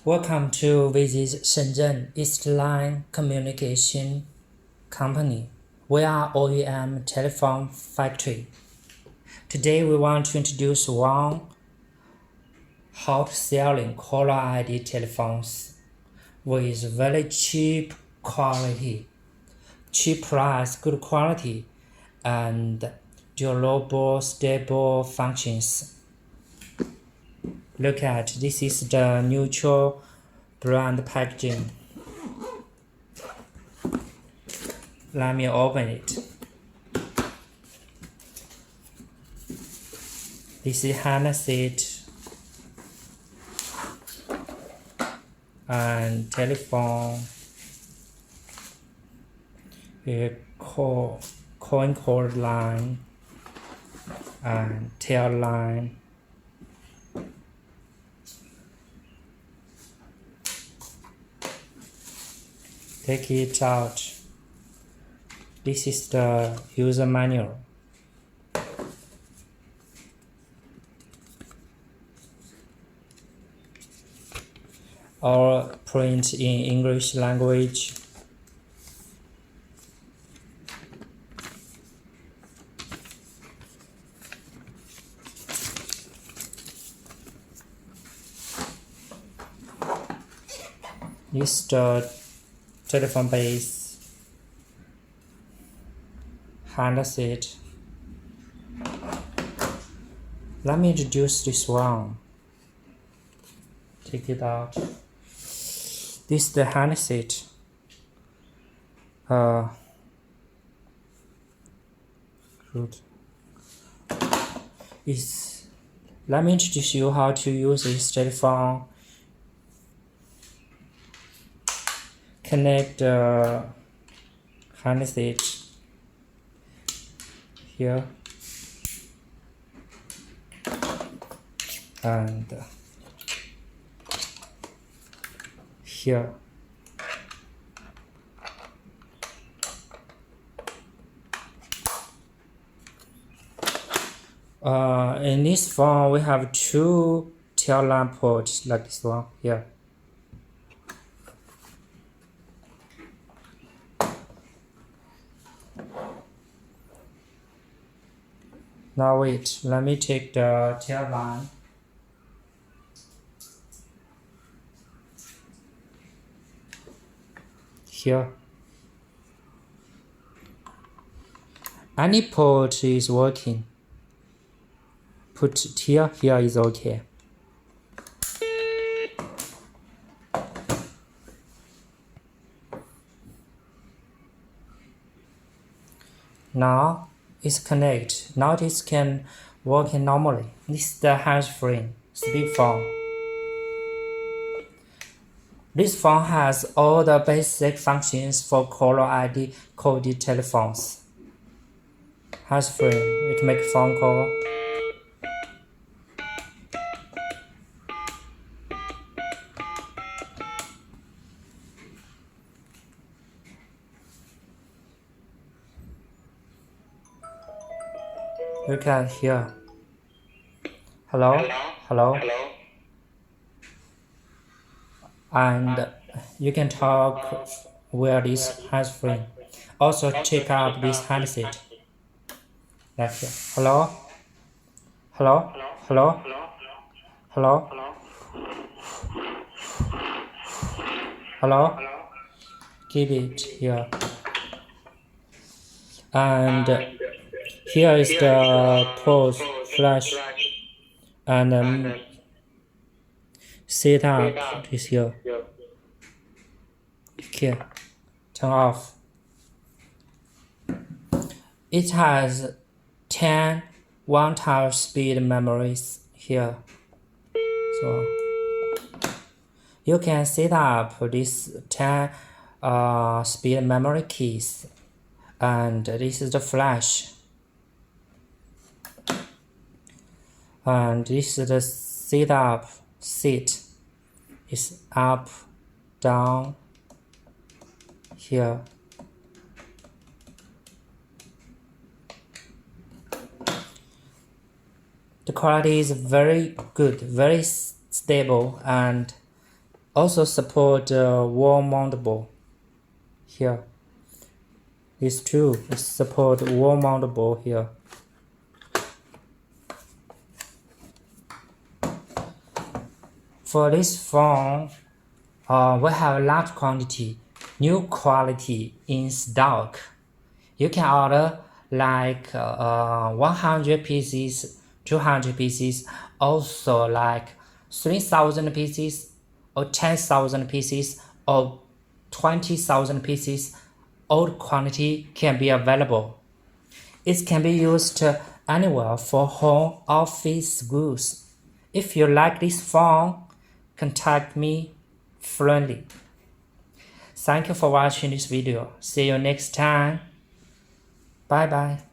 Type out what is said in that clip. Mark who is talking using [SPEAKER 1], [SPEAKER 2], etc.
[SPEAKER 1] Welcome to visit Shenzhen East Line Communication Company. We are OEM telephone factory. Today we want to introduce one hot-selling caller ID telephones with very cheap quality, cheap price, good quality, and durable, stable functions. Look at this is the neutral brand packaging. Let me open it. This is handset and telephone, coin cord line and tail line. Take it out. This is the user manual. Or print in English language. This is the telephone base, handset. Let me introduce this one. Take it out. This is the handset. Good. Let me introduce you how to use this telephone. Connect the handset here and here. In this phone we have two tail lamp ports like this one here. Now wait, let me take the tail line. Here. Any port is working. Put here is okay. Now it's connected. Now it can work normally. This is the hands-free speakerphone. This phone has all the basic functions for caller ID coded telephones. Hands-free, you can make a phone call. You can hear. Hello? Hello? And you can talk where this hands-free. Also check out this handset. Like here. Hello? Hello? Hello? Hello? Hello? Keep it here. And here is the pulse flash and setup is here. Here, turn off. It has 10 one-touch speed memories here. So you can set up this 10 speed memory keys, and this is the flash. And this is the setup seat. Is up, down, here. The quality is very good, very stable, and Also support wall mountable. Here, these two support wall mountable here. For this phone, we have a large quantity, new quality in stock. You can order like 100 pieces, 200 pieces, also like 3,000 pieces, or 10,000 pieces, or 20,000 pieces. All quantity can be available. It can be used anywhere for home, office, schools. If you like this phone, contact me friendly. Thank you for watching this video. See you next time. Bye bye.